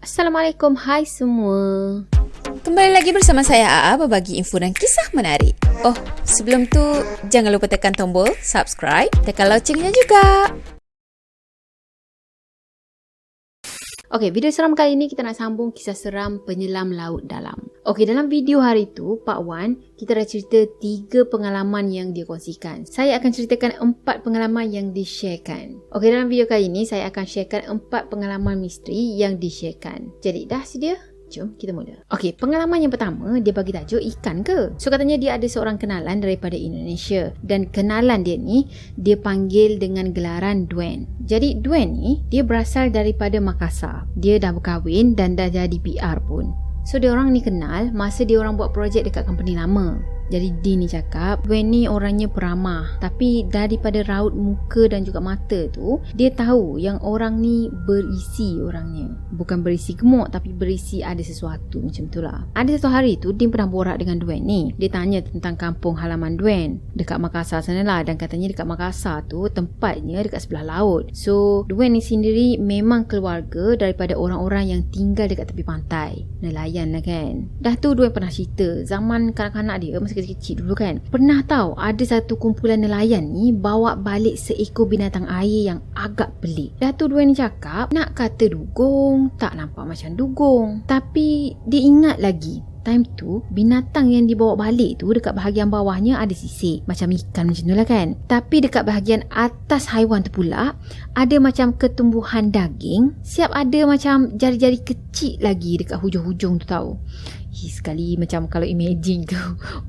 Assalamualaikum, hai semua. Kembali lagi bersama saya Aa berbagi info dan kisah menarik. Oh, sebelum tu jangan lupa tekan tombol subscribe, tekan loncengnya juga. Okey, video seram kali ini kita nak sambung kisah seram penyelam laut dalam. Okey, dalam video hari tu, Part 1, kita dah cerita 3 pengalaman yang dia kongsikan. Saya akan ceritakan 4 pengalaman yang di-sharekan. Okey, dalam video kali ini, saya akan sharekan 4 pengalaman misteri yang di-sharekan. Jadi, dah sedia? Jom kita mula. Okey, pengalaman yang pertama, dia bagi tajuk ikan ke? So katanya dia ada seorang kenalan daripada Indonesia. Dan kenalan dia ni, dia panggil dengan gelaran Duen. Jadi Duen ni, dia berasal daripada Makassar. Dia dah berkahwin dan dah jadi PR pun. So dia orang ni kenal masa dia orang buat projek dekat company lama. Jadi Din ni cakap, Duen ni orangnya peramah. Tapi daripada raut muka dan juga mata tu, dia tahu yang orang ni berisi orangnya. Bukan berisi gemuk, tapi berisi ada sesuatu macam tu lah. Ada satu hari tu, Din pernah borak dengan Duen ni. Dia tanya tentang kampung halaman Duen dekat Makassar sana lah. Dan katanya dekat Makassar tu, tempatnya dekat sebelah laut. So Duen ni sendiri memang keluarga daripada orang-orang yang tinggal dekat tepi pantai. Nelayan lah kan. Dah tu Duen pernah cerita, zaman kanak-kanak dia masa kecil-kecil dulu kan, pernah tahu ada satu kumpulan nelayan ni bawa balik seekor binatang air yang agak pelik. Dah tu Duen ni cakap, nak kata dugong, tak nampak macam dugong. Tapi dia ingat lagi, time tu binatang yang dibawa balik tu dekat bahagian bawahnya ada sisik, macam ikan macam tu lah kan. Tapi dekat bahagian atas haiwan tu pula ada macam ketumbuhan daging, siap ada macam jari-jari kecil lagi dekat hujung-hujung tu tahu. Sekali macam kalau imagine tu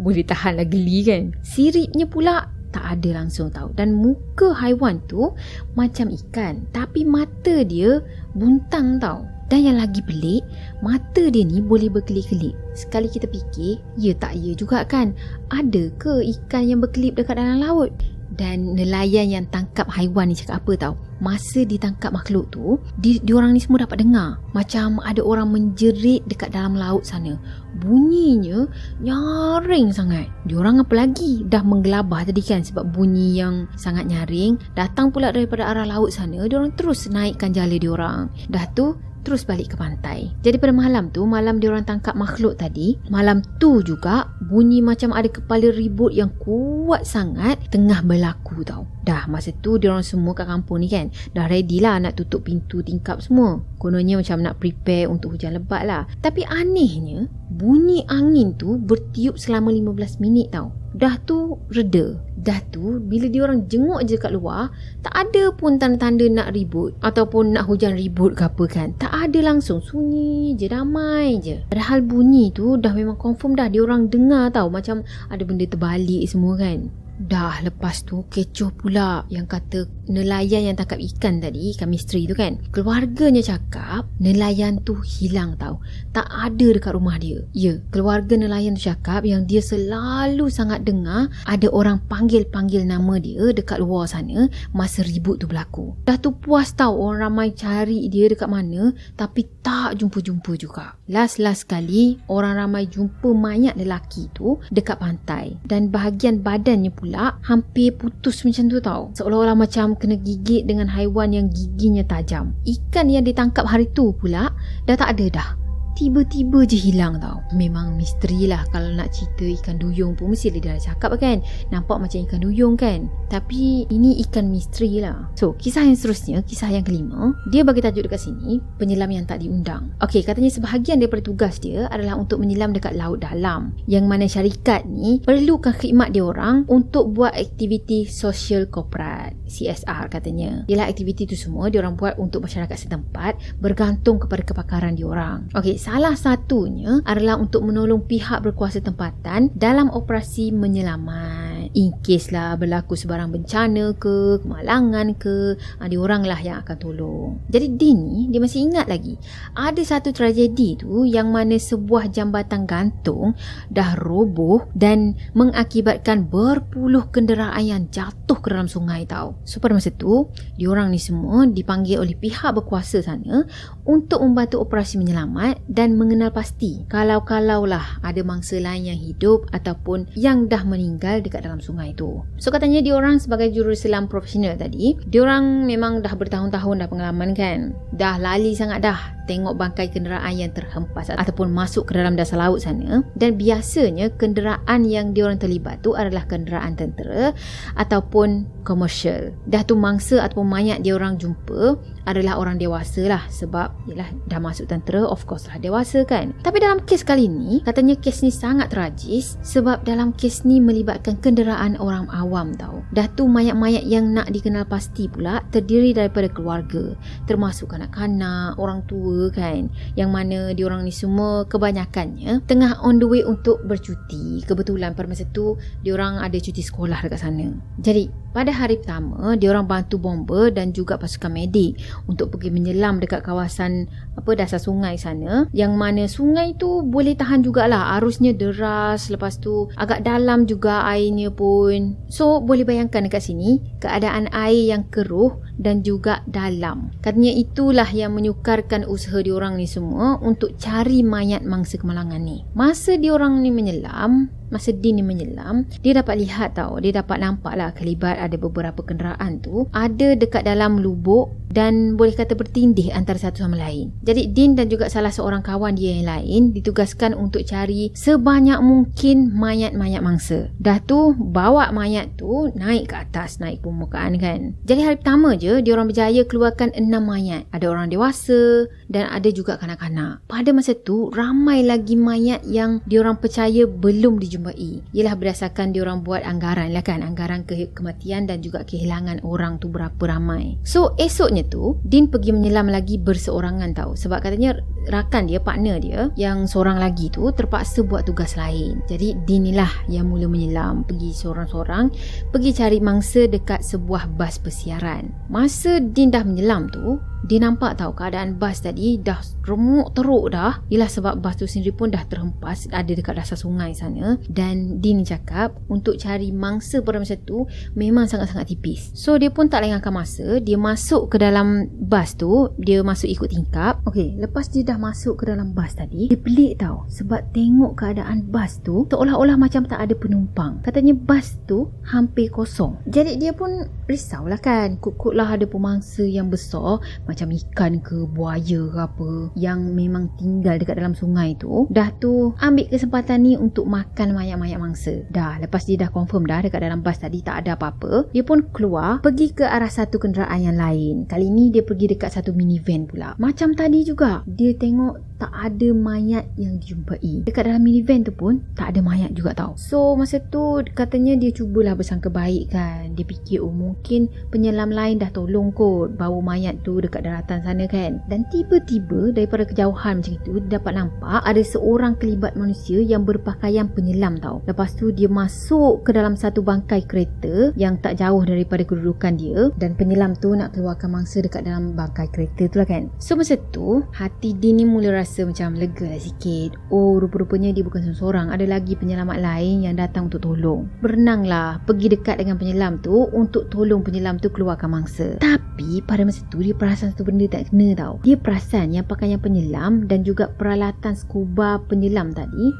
boleh tahan lah geli kan. Siripnya pula tak ada langsung tahu. Dan muka haiwan tu macam ikan, tapi mata dia buntang tau. Dan yang lagi pelik, mata dia ni boleh berkelip-kelip. Sekali kita fikir, ya tak ya juga kan, ada ke ikan yang berkelip dekat dalam laut? Dan nelayan yang tangkap haiwan ni cakap apa tau, masa ditangkap makhluk tu, diorang ni semua dapat dengar macam ada orang menjerit dekat dalam laut sana. Bunyinya nyaring sangat. Diorang apa lagi dah menggelabah tadi kan, sebab bunyi yang sangat nyaring datang pula daripada arah laut sana. Diorang terus naikkan jala diorang. Dah tu terus balik ke pantai. Jadi pada malam tu, malam diorang tangkap makhluk tadi, malam tu juga bunyi macam ada kepala ribut yang kuat sangat tengah berlaku tau. Dah masa tu diorang semua kat kampung ni kan, dah ready lah nak tutup pintu tingkap semua. Kononnya macam nak prepare untuk hujan lebat lah. Tapi anehnya, bunyi angin tu bertiup selama 15 minit tau. Dah tu reda. Dah tu bila diorang jenguk je kat luar, tak ada pun tanda-tanda nak ribut ataupun nak hujan ribut ke apa kan. Tak ada langsung, sunyi je, damai je. Padahal bunyi tu dah memang confirm dah diorang dengar tau, macam ada benda terbalik semua kan. Dah lepas tu kecoh pula yang kata nelayan yang tangkap ikan tadi, ikan misteri tu kan, keluarganya cakap nelayan tu hilang tau, tak ada dekat rumah dia. Ya, keluarga nelayan tu cakap yang dia selalu sangat dengar ada orang panggil-panggil nama dia dekat luar sana masa ribut tu berlaku. Dah tu puas tau orang ramai cari dia dekat mana, tapi tak jumpa-jumpa juga. Last sekali orang ramai jumpa mayat lelaki tu dekat pantai, dan bahagian badannya pula hampir putus macam tu tau, seolah-olah macam kena gigit dengan haiwan yang giginya tajam. Ikan yang ditangkap hari tu pula dah tak ada dah, tiba-tiba je hilang tau. Memang misteri lah. Kalau nak cerita ikan duyung pun mesti dia dah cakap kan, nampak macam ikan duyung kan, tapi ini ikan misteri lah. So kisah yang seterusnya, kisah yang kelima, dia bagi tajuk dekat sini, penyelam yang tak diundang. Okey, katanya sebahagian daripada tugas dia adalah untuk menyelam dekat laut dalam, yang mana syarikat ni perlukan khidmat dia orang untuk buat aktiviti sosial korporat, CSR katanya. Ialah aktiviti tu semua dia orang buat untuk masyarakat setempat, bergantung kepada kepakaran dia orang. Okey, salah satunya adalah untuk menolong pihak berkuasa tempatan dalam operasi menyelamat. In case lah berlaku sebarang bencana ke, kemalangan ke, diorang lah yang akan tolong. Jadi Din ni, dia masih ingat lagi ada satu tragedi tu yang mana sebuah jambatan gantung dah roboh dan mengakibatkan berpuluh kenderaan yang jatuh ke dalam sungai tau. So pada masa tu, diorang ni semua dipanggil oleh pihak berkuasa sana untuk membantu operasi menyelamat dan mengenal pasti kalau lah ada mangsa lain yang hidup ataupun yang dah meninggal dekat dalam dalam sungai tu. So katanya diorang sebagai juruselam profesional tadi, diorang memang dah bertahun-tahun dah pengalaman kan. Dah lali sangat dah tengok bangkai kenderaan yang terhempas ataupun masuk ke dalam dasar laut sana. Dan biasanya kenderaan yang diorang terlibat tu adalah kenderaan tentera ataupun komersial. Dah tu mangsa ataupun mayat diorang jumpa adalah orang dewasa lah, sebab yelah dah masuk tentera, of course lah dewasa kan. Tapi dalam kes kali ni, katanya kes ni sangat tragis sebab dalam kes ni melibatkan kenderaan orang awam tau. Dah tu mayat-mayat yang nak dikenal pasti pula terdiri daripada keluarga, termasuk kanak-kanak, orang tua kan, yang mana diorang ni semua kebanyakannya tengah on the way untuk bercuti. Kebetulan pada masa tu diorang ada cuti sekolah dekat sana. Jadi pada hari pertama, diorang bantu bomber dan juga pasukan medik untuk pergi menyelam dekat kawasan dasar sungai sana, yang mana sungai tu boleh tahan jugalah arusnya deras, lepas tu agak dalam juga airnya pun. So boleh bayangkan dekat sini keadaan air yang keruh dan juga dalam. Katanya itulah yang menyukarkan usaha diorang ni semua untuk cari mayat mangsa kemalangan ni. Masa diorang ni menyelam, masa Din ni menyelam, dia dapat lihat tau, dia dapat nampak lah kelibat ada beberapa kenderaan tu ada dekat dalam lubuk dan boleh kata bertindih antara satu sama lain. Jadi Din dan juga salah seorang kawan dia yang lain ditugaskan untuk cari sebanyak mungkin mayat-mayat mangsa. Dah tu bawa mayat tu naik ke atas, naik permukaan kan. Jadi hari pertama je diorang berjaya keluarkan 6 mayat. Ada orang dewasa dan ada juga kanak-kanak. Pada masa tu ramai lagi mayat yang diorang percaya belum dijumpai. Ialah berdasarkan diorang buat anggaran lah kan, anggaran kematian dan juga kehilangan orang tu berapa ramai. So esoknya tu Din pergi menyelam lagi berseorangan tau, sebab katanya rakan dia, partner dia yang seorang lagi tu terpaksa buat tugas lain. Jadi Din ni lah yang mula menyelam, pergi seorang-seorang, pergi cari mangsa dekat sebuah bas persiaran. Masa Din dah menyelam tu, dia nampak tahu keadaan bas tadi dah remuk teruk dah. Ialah sebab bas tu sendiri pun dah terhempas, ada dekat dasar sungai sana. Dan Din cakap untuk cari mangsa pada masa tu memang sangat-sangat tipis. So dia pun tak lengahkan masa, dia masuk ke dalam bas tu, dia masuk ikut tingkap. Okey, lepas dia dah masuk ke dalam bas tadi, dia pelik tau, sebab tengok keadaan bas tu seolah-olah macam tak ada penumpang. Katanya bas tu hampir kosong. Jadi dia pun risaulah kan, kut-kutlah ada pemangsa yang besar macam ikan ke buaya ke apa yang memang tinggal dekat dalam sungai tu. Dah tu ambil kesempatan ni untuk makan mayat-mayat mangsa. Dah lepas dia dah confirm dah dekat dalam bas tadi tak ada apa-apa, dia pun keluar pergi ke arah satu kenderaan yang lain. Kali ni dia pergi dekat satu minivan pula. Macam tadi juga, dia tengok tak ada mayat yang dijumpai. Dekat dalam minivan tu pun tak ada mayat juga tau. So masa tu katanya dia cubalah bersangka baik kan. Dia fikir mungkin penyelam lain dah tolong kot bawa mayat tu dekat daratan sana kan. Dan tiba-tiba daripada kejauhan macam itu dia dapat nampak ada seorang kelibat manusia yang berpakaian penyelam tau. Lepas tu dia masuk ke dalam satu bangkai kereta yang tak jauh daripada kedudukan dia, dan penyelam tu nak keluarkan mangsa dekat dalam bangkai kereta tu lah kan. So masa tu hati Din ni mula rasa macam lega lah sikit. Oh, rupa-rupanya dia bukan seorang, ada lagi penyelamat lain yang datang untuk tolong. Berenanglah pergi dekat dengan penyelam tu untuk tolong penyelam tu keluarkan mangsa. Tapi pada masa tu dia perasan satu benda tak kena tau. Dia perasan yang pakaian penyelam dan juga peralatan scuba penyelam tadi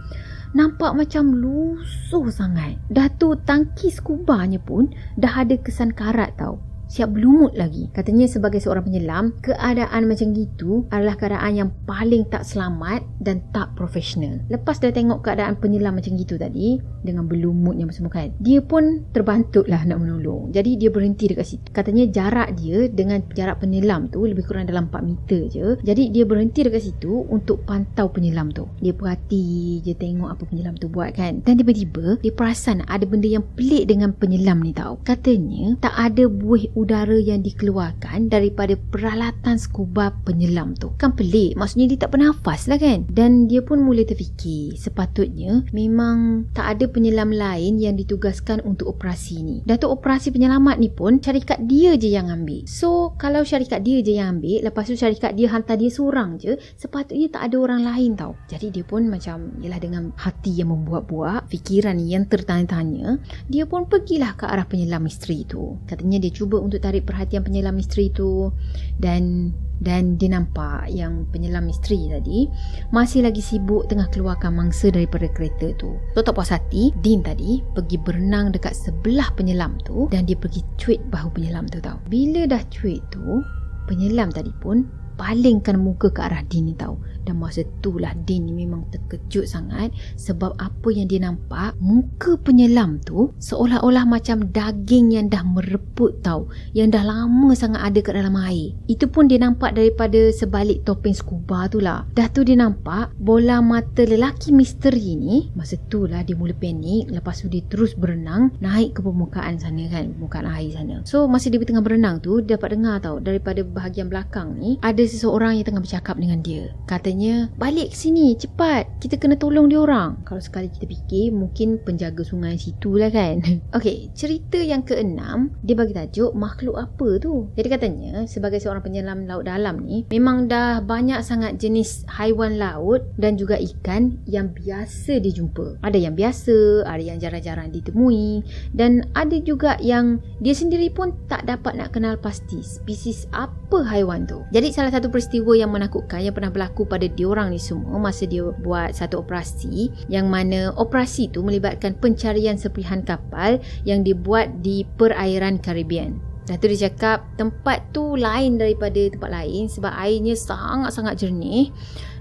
nampak macam lusuh sangat. Dah tu tangki skubanya pun dah ada kesan karat tau, siap berlumut lagi. Katanya sebagai seorang penyelam, keadaan macam gitu adalah keadaan yang paling tak selamat dan tak profesional. Lepas dah tengok keadaan penyelam macam gitu tadi, dengan berlumutnya semua kan, dia pun terbantuk lah nak menolong. Jadi dia berhenti dekat situ. Katanya jarak dia dengan jarak penyelam tu lebih kurang dalam 4 meter je. Jadi dia berhenti dekat situ untuk pantau penyelam tu. Dia perhati, dia tengok apa penyelam tu buat kan. Dan tiba-tiba dia perasan ada benda yang pelik dengan penyelam ni tau. Katanya tak ada buih udara yang dikeluarkan daripada peralatan scuba penyelam tu. Kan pelik, maksudnya dia tak bernafas lah kan. Dan dia pun mula terfikir, sepatutnya memang tak ada penyelam lain yang ditugaskan untuk operasi ni. Dah tu operasi penyelamat ni pun syarikat dia je yang ambil. So kalau syarikat dia je yang ambil, lepas tu syarikat dia hantar dia seorang je, sepatutnya tak ada orang lain tau. Jadi dia pun macam, yelah, dengan hati yang membuat-buat, fikiran yang tertanya-tanya, dia pun pergilah ke arah penyelam misteri tu. Katanya dia cuba untuk tarik perhatian penyelam misteri tu, dan Dan dia nampak yang penyelam misteri tadi masih lagi sibuk tengah keluarkan mangsa daripada kereta tu. So tak puas hati, Dean tadi pergi berenang dekat sebelah penyelam tu dan dia pergi cuit bahu penyelam tu tau. Bila dah cuit tu, penyelam tadi pun palingkan muka ke arah Dean ni tau. Dan masa itulah Dean ni memang terkejut sangat sebab apa yang dia nampak, muka penyelam tu seolah-olah macam daging yang dah mereput tau, yang dah lama sangat ada kat dalam air. Itu pun dia nampak daripada sebalik topeng scuba tu lah. Dah tu dia nampak bola mata lelaki misteri ni. Masa itulah dia mula panik. Lepas tu dia terus berenang naik ke permukaan sana kan, permukaan air sana. So masa dia tengah berenang tu, dia dapat dengar tau daripada bahagian belakang ni ada seseorang yang tengah bercakap dengan dia. Katanya, balik ke sini cepat, kita kena tolong dia orang. Kalau sekali kita fikir mungkin penjaga sungai situ lah kan. Okey, cerita yang keenam dia bagi tajuk makhluk apa tu. Jadi katanya sebagai seorang penyelam laut dalam ni memang dah banyak sangat jenis haiwan laut dan juga ikan yang biasa dijumpa. Ada yang biasa, ada yang jarang-jarang ditemui, dan ada juga yang dia sendiri pun tak dapat nak kenal pasti spesies apa haiwan tu. Jadi salah satu peristiwa yang menakutkan yang pernah berlaku pada diorang ni semua masa dia buat satu operasi, yang mana operasi tu melibatkan pencarian serpihan kapal yang dibuat di perairan Caribbean. Dah tu dia cakap tempat tu lain daripada tempat lain sebab airnya sangat-sangat jernih.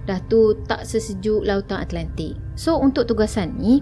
Dah tu tak sesejuk lautan Atlantik. So untuk tugasan ni,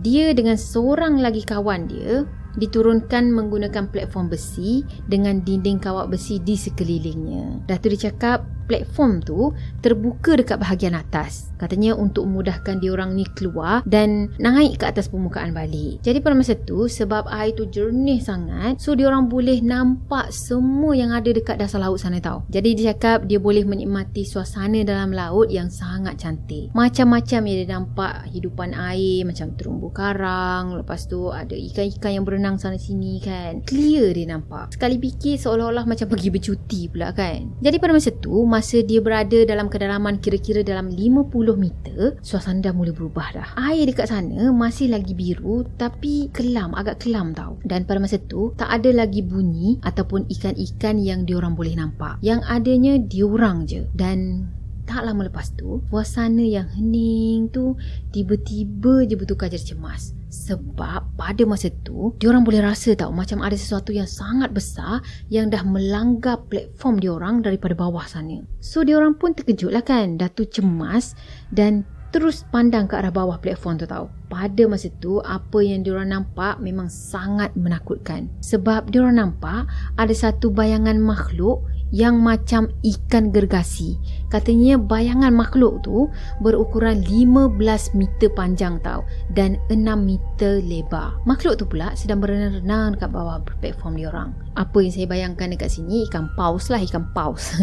dia dengan seorang lagi kawan dia diturunkan menggunakan platform besi dengan dinding kawat besi di sekelilingnya. Dah tu dia cakap platform tu terbuka dekat bahagian atas. Katanya untuk memudahkan diorang ni keluar dan naik ke atas permukaan balik. Jadi pada masa tu sebab air tu jernih sangat, so diorang boleh nampak semua yang ada dekat dasar laut sana tau. Jadi dia cakap dia boleh menikmati suasana dalam laut yang sangat cantik. Macam-macam yang dia nampak, hidupan air macam terumbu karang, lepas tu ada ikan-ikan yang berenang sana sini kan. Clear dia nampak. Sekali fikir seolah-olah macam pergi bercuti pula kan. Jadi pada masa tu, masa dia berada dalam kedalaman kira-kira dalam 50 meter, suasana dah mula berubah dah. Air dekat sana masih lagi biru tapi kelam, agak kelam tau. Dan pada masa tu tak ada lagi bunyi ataupun ikan-ikan yang diorang boleh nampak. Yang adanya diorang je. Dan tak lama lepas tu, suasana yang hening tu tiba-tiba je bertukar jadi cemas. Sebab pada masa tu diorang boleh rasa tau macam ada sesuatu yang sangat besar yang dah melanggar platform diorang daripada bawah sana. So diorang pun terkejut lah kan. Dah tu cemas dan terus pandang ke arah bawah platform tu tau. Pada masa tu apa yang diorang nampak memang sangat menakutkan. Sebab diorang nampak ada satu bayangan makhluk yang macam ikan gergasi. Katanya bayangan makhluk tu berukuran 15 meter panjang tau dan 6 meter lebar. Makhluk tu pula sedang berenang-renang dekat bawah platform diorang. Apa yang saya bayangkan dekat sini, ikan paus lah, ikan paus.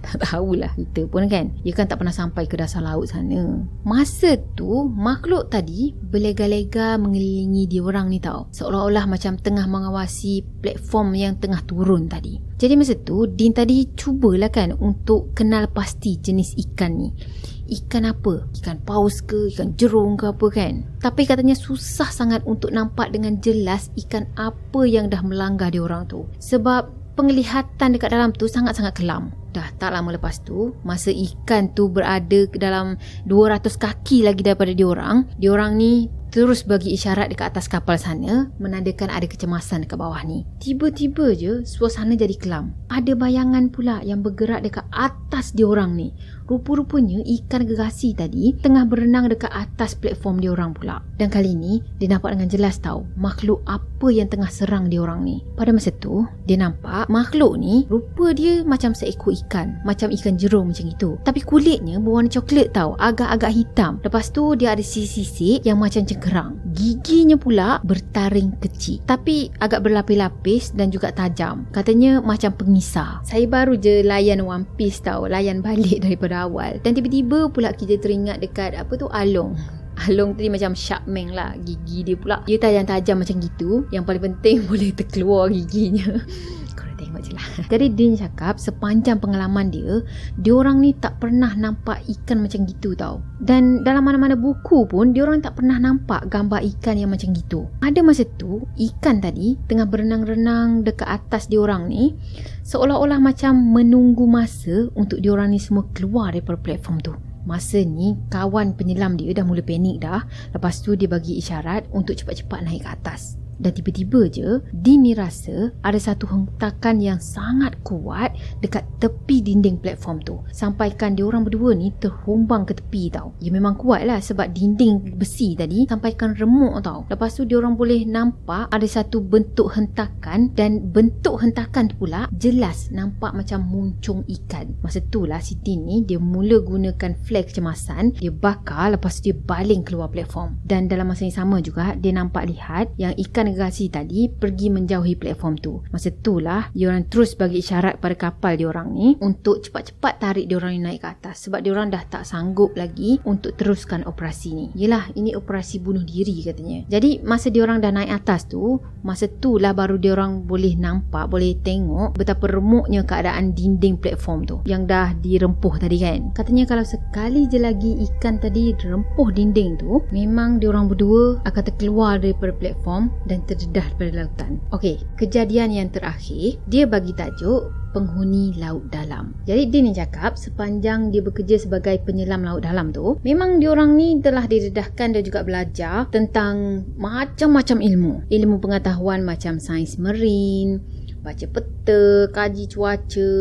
Tak tahulah kita pun kan. Dia kan tak pernah sampai ke dasar laut sana. Masa tu makhluk tadi berlega-lega mengelilingi diorang ni tau. Seolah-olah macam tengah mengawasi platform yang tengah turun tadi. Jadi masa tu Dean tadi cubalah kan untuk kenal pasti jenis ikan ni. Ikan apa? Ikan paus ke? Ikan jerung ke apa kan? Tapi katanya susah sangat untuk nampak dengan jelas ikan apa yang dah melanggar diorang tu. Sebab penglihatan dekat dalam tu sangat-sangat kelam. Dah tak lama lepas tu, masa ikan tu berada dalam 200 kaki lagi daripada diorang ni terus bagi isyarat dekat atas kapal sana, menandakan ada kecemasan dekat bawah ni. Tiba-tiba je suasana jadi kelam. Ada bayangan pula yang bergerak dekat atas diorang ni. Rupa-rupanya ikan gergasi tadi tengah berenang dekat atas platform diorang pula. Dan kali ni dia nampak dengan jelas tau makhluk apa yang tengah serang diorang ni. Pada masa tu dia nampak makhluk ni rupa dia macam seekor ikan, macam ikan jerung macam itu. Tapi kulitnya berwarna coklat tau, agak-agak hitam. Lepas tu dia ada sisik-sisik yang macam cengkerang. Giginya pula bertaring kecil tapi agak berlapis-lapis dan juga tajam. Katanya macam pengisar. Saya baru je layan One Piece tau, layan balik daripada awal. Dan tiba-tiba pula kita teringat dekat apa tu, Along. Along tadi macam Sharkman lah. Gigi dia pula dia tajam-tajam macam gitu. Yang paling penting boleh terkeluar giginya. Korang tengok je lah. Jadi Din cakap sepanjang pengalaman dia, diorang ni tak pernah nampak ikan macam gitu tau. Dan dalam mana-mana buku pun, diorang tak pernah nampak gambar ikan yang macam gitu. Ada masa tu, ikan tadi tengah berenang-renang dekat atas diorang ni, seolah-olah macam menunggu masa untuk diorang ni semua keluar daripada platform tu. Masa ni kawan penyelam dia dah mula panik dah. Lepas tu dia bagi isyarat untuk cepat-cepat naik ke atas. Dan tiba-tiba je Din ni rasa ada satu hentakan yang sangat kuat dekat tepi dinding platform tu, sampaikan diorang berdua ni terhombang ke tepi tau. Ya memang kuat lah sebab dinding besi tadi sampaikan remuk tau. Lepas tu diorang boleh nampak ada satu bentuk hentakan, dan bentuk hentakan tu pula jelas nampak macam muncung ikan. Masa tu lah si Din ni dia mula gunakan flag kecemasan, dia bakar, lepas tu dia baling keluar platform. Dan dalam masa yang sama juga dia nampak lihat yang ikan gergasi tadi pergi menjauhi platform tu. Masa tu lah diorang terus bagi isyarat pada kapal diorang ni untuk cepat-cepat tarik diorang ni naik ke atas, sebab diorang dah tak sanggup lagi untuk teruskan operasi ni. Yelah, ini operasi bunuh diri katanya. Jadi masa diorang dah naik atas tu, masa tu lah baru diorang boleh nampak, boleh tengok betapa remuknya keadaan dinding platform tu yang dah dirempuh tadi kan. Katanya kalau sekali je lagi ikan tadi rempuh dinding tu, memang diorang berdua akan terkeluar daripada platform dan terdedah pada lautan. Okey, kejadian yang terakhir dia bagi tajuk penghuni laut dalam. Jadi dia ni cakap sepanjang dia bekerja sebagai penyelam laut dalam tu, memang diorang ni telah didedahkan dan juga belajar tentang macam-macam ilmu pengetahuan macam sains marin, baca peta, kaji cuaca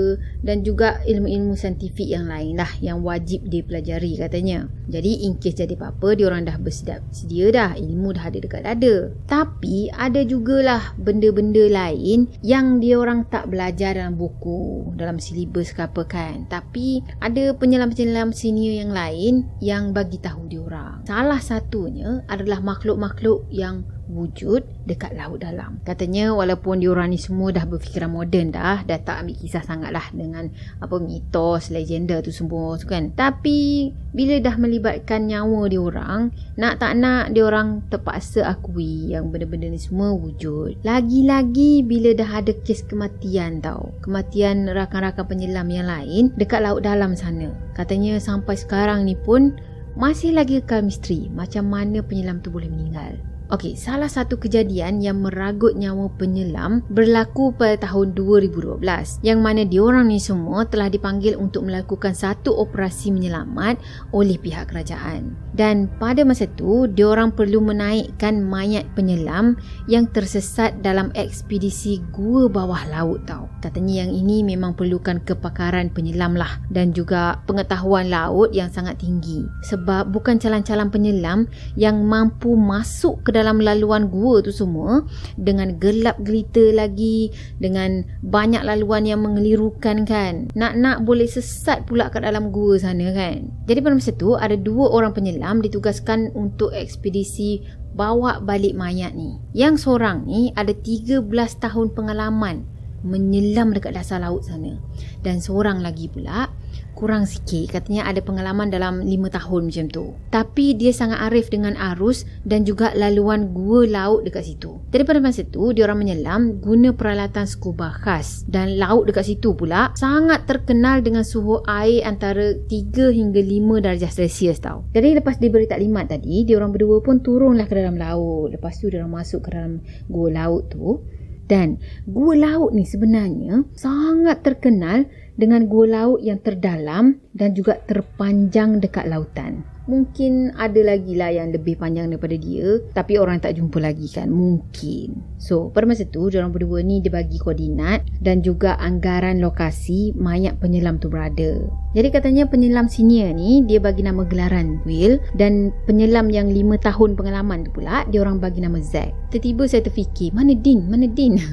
dan juga ilmu-ilmu saintifik yang lain lah yang wajib dipelajari katanya. Jadi in case jadi apa-apa, diorang dah bersedia dah, ilmu dah ada dekat dada. Tapi ada jugalah benda-benda lain yang diorang tak belajar dalam buku, dalam silibus ke apa kan. Tapi ada penyelam-penyelam senior yang lain yang bagi tahu diorang. Salah satunya adalah makhluk-makhluk yang wujud dekat laut dalam. Katanya walaupun diorang ni semua dah berfikiran moden dah tak ambil kisah sangat lah dengan apa mitos, legenda tu semua tu kan. Tapi bila dah melibatkan nyawa diorang, nak tak nak diorang terpaksa akui yang benda-benda ni semua wujud. Lagi-lagi bila dah ada kes kematian tau, kematian rakan-rakan penyelam yang lain dekat laut dalam sana. Katanya sampai sekarang ni pun masih lagi kekal misteri macam mana penyelam tu boleh meninggal. Okey, salah satu kejadian yang meragut nyawa penyelam berlaku pada tahun 2012, yang mana diorang ni semua telah dipanggil untuk melakukan satu operasi menyelamat oleh pihak kerajaan. Dan pada masa tu, diorang perlu menaikkan mayat penyelam yang tersesat dalam ekspedisi gua bawah laut tau. Katanya yang ini memang perlukan kepakaran penyelam lah dan juga pengetahuan laut yang sangat tinggi, sebab bukan calang-calang penyelam yang mampu masuk ke dalam laluan gua tu semua dengan gelap gelita lagi, dengan banyak laluan yang mengelirukan kan. Nak-nak boleh sesat pula kat dalam gua sana kan. Jadi pada masa tu ada 2 orang penyelam ditugaskan untuk ekspedisi bawa balik mayat ni. Yang seorang ni ada 13 tahun pengalaman menyelam dekat dasar laut sana, dan seorang lagi pula kurang sikit, katanya ada pengalaman dalam 5 tahun macam tu. Tapi dia sangat arif dengan arus dan juga laluan gua laut dekat situ. Jadi pada masa tu diorang menyelam guna peralatan scuba khas, dan laut dekat situ pula sangat terkenal dengan suhu air antara 3 hingga 5 darjah Celsius tau. Jadi lepas diberi taklimat tadi, diorang berdua pun turunlah ke dalam laut. Lepas tu diorang masuk ke dalam gua laut tu. Dan gua laut ni sebenarnya sangat terkenal dengan gua laut yang terdalam dan juga terpanjang dekat lautan. Mungkin ada lagi lah yang lebih panjang daripada dia, tapi orang tak jumpa lagi kan, mungkin. So pada masa tu diorang berdua ni dibagi koordinat dan juga anggaran lokasi mayat penyelam tu berada. Jadi katanya penyelam senior ni dia bagi nama gelaran Will, dan penyelam yang 5 tahun pengalaman tu pula diorang bagi nama Zack. Tiba-tiba saya terfikir, mana Din?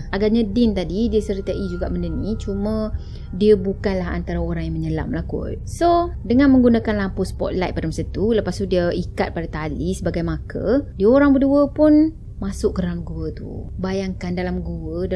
Agaknya Din tadi dia sertai juga benda ni, cuma dia bukanlah antara orang yang menyelam lah kot. So dengan menggunakan lampu spotlight pada masa tu, lepas tu dia ikat pada tali sebagai marker, diorang berdua pun masuk ke dalam gua tu. Bayangkan dalam gua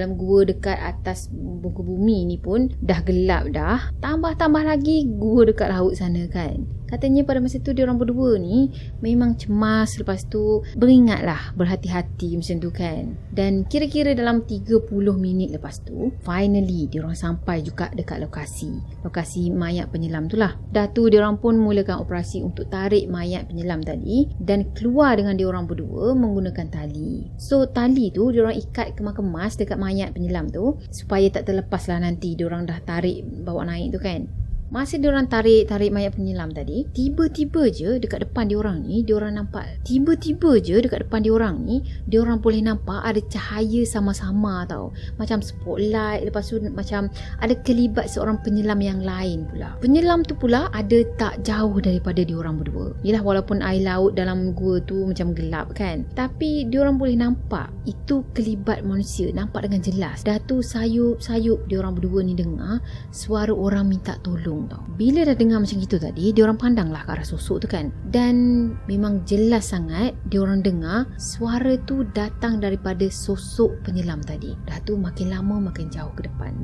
dekat atas muka bumi ni pun dah gelap dah. Tambah-tambah lagi gua dekat laut sana kan. Katanya pada masa tu diorang berdua ni memang cemas, lepas tu beringatlah, berhati-hati macam tu kan. Dan kira-kira dalam 30 minit lepas tu, finally diorang sampai juga dekat lokasi mayat penyelam tu lah. Dah tu diorang pun mulakan operasi untuk tarik mayat penyelam tadi dan keluar dengan diorang berdua menggunakan tali. So tali tu diorang ikat kemas-kemas dekat mayat penyelam tu supaya tak terlepas lah nanti diorang dah tarik bawa naik tu kan. Masa diorang tarik mayat penyelam tadi, tiba-tiba je dekat depan diorang ni, diorang boleh nampak ada cahaya sama-sama tau. Macam spotlight, lepas tu macam ada kelibat seorang penyelam yang lain pula. Penyelam tu pula ada tak jauh daripada diorang berdua. Yelah, walaupun air laut dalam gua tu macam gelap kan, tapi diorang boleh nampak itu kelibat manusia, nampak dengan jelas. Dah tu sayup-sayup diorang berdua ni dengar suara orang minta tolong tau. Bila dah dengar macam gitu tadi, diorang pandanglah ke arah sosok tu kan, dan memang jelas sangat diorang dengar suara tu datang daripada sosok penyelam tadi. Dah tu makin lama makin jauh ke depan,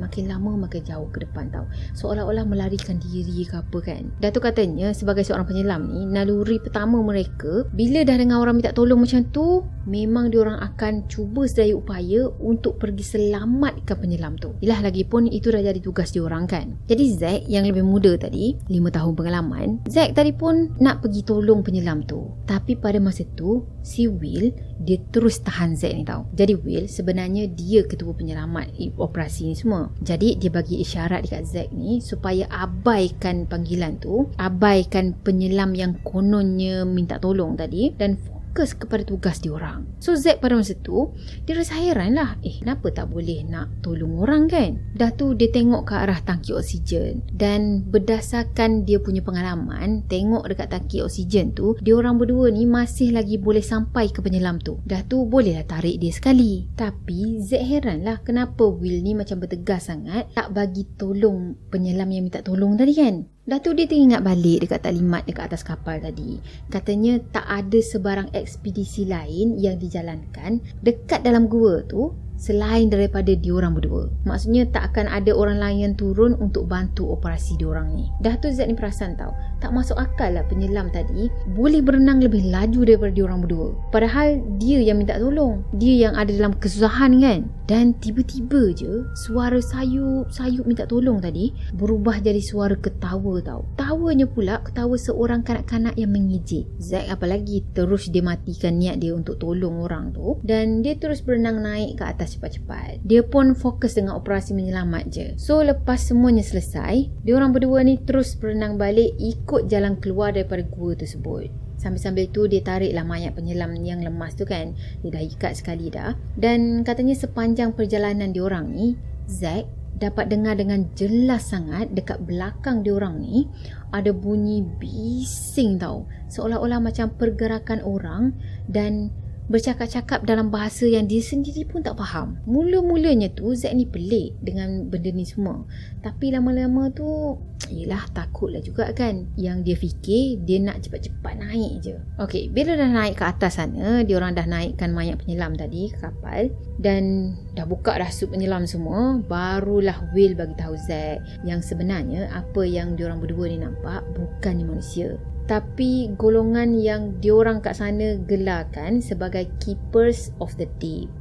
tau. Seolah-olah melarikan diri ke apa kan. Dah tu katanya sebagai seorang penyelam ni, naluri pertama mereka bila dah dengar orang minta tolong macam tu, memang diorang akan cuba sedaya upaya untuk pergi selamatkan penyelam tu. Yelah, lagipun itu dah jadi tugas diorang kan. Jadi Zack yang lebih muda tadi, 5 tahun pengalaman, Zack tadi pun nak pergi tolong penyelam tu. Tapi pada masa tu, si Will, dia terus tahan Zack ni tau. Jadi Will sebenarnya dia ketua penyelamat operasi ni semua. Jadi dia bagi isyarat dekat Zack ni supaya abaikan panggilan tu, abaikan penyelam yang kononnya minta tolong tadi dan fokus kepada tugas diorang. So Zack pada masa tu, dia rasa heran lah, kenapa tak boleh nak tolong orang kan. Dah tu dia tengok ke arah tangki oksigen, dan berdasarkan dia punya pengalaman, tengok dekat tangki oksigen tu, diorang berdua ni masih lagi boleh sampai ke penyelam tu. Dah tu bolehlah tarik dia sekali. Tapi Zack heran lah, kenapa Will ni macam bertegas sangat tak bagi tolong penyelam yang minta tolong tadi kan. Dah tu dia teringat balik dekat taklimat dekat atas kapal tadi. Katanya tak ada sebarang ekspedisi lain yang dijalankan dekat dalam gua tu selain daripada diorang berdua. Maksudnya tak akan ada orang lain yang turun untuk bantu operasi diorang ni. Dah tu Zack ni perasan tau, tak masuk akal lah penyelam tadi boleh berenang lebih laju daripada diorang berdua. Padahal dia yang minta tolong, dia yang ada dalam kesusahan kan. Dan tiba-tiba je suara sayup minta tolong tadi berubah jadi suara ketawa tau. Tawanya pula ketawa seorang kanak-kanak yang mengejek. Zack apalagi terus dia matikan niat dia untuk tolong orang tu, dan dia terus berenang naik ke atas cepat-cepat. Dia pun fokus dengan operasi menyelamat je. So lepas semuanya selesai, diorang berdua ni terus berenang balik ikut jalan keluar daripada gua tersebut. Sambil-sambil tu dia tariklah mayat penyelam yang lemas tu kan. Dia dah ikat sekali dah. Dan katanya sepanjang perjalanan diorang ni, Zack dapat dengar dengan jelas sangat dekat belakang diorang ni ada bunyi bising tau. Seolah-olah macam pergerakan orang dan bercakap-cakap dalam bahasa yang dia sendiri pun tak faham. Mula-mulanya tu Zack ni pelik dengan benda ni semua, tapi lama-lama tu yelah, takutlah juga kan. Yang dia fikir dia nak cepat-cepat naik je. Okey, bila dah naik ke atas sana, diorang dah naikkan mayat penyelam tadi ke kapal dan dah buka dah sup penyelam semua, barulah Will bagi tahu Zack yang sebenarnya apa yang diorang berdua ni nampak bukan manusia, tapi golongan yang diorang kat sana gelarkan sebagai Keepers of the Deep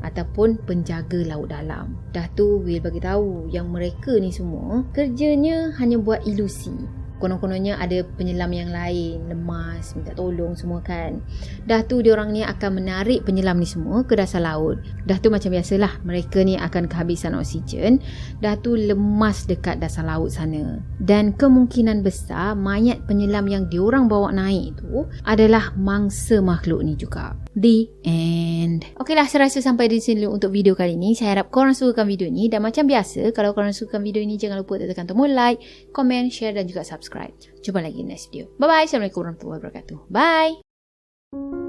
ataupun penjaga laut dalam. Dah tu Will bagi tahu yang mereka ni semua kerjanya hanya buat ilusi. Konon-kononnya ada penyelam yang lain lemas, minta tolong semua kan. Dah tu diorang ni akan menarik penyelam ni semua ke dasar laut. Dah tu macam biasalah, mereka ni akan kehabisan oksigen. Dah tu lemas dekat dasar laut sana. Dan kemungkinan besar mayat penyelam yang diorang bawa naik tu adalah mangsa makhluk ni juga. The end. Okeylah, saya rasa sampai di sini untuk video kali ni. Saya harap korang sukakan video ni. Dan macam biasa, kalau korang sukakan video ni, jangan lupa tekan tombol like, komen, share dan juga subscribe. Jumpa lagi next video. Bye bye. Assalamualaikum warahmatullahi wabarakatuh. Bye.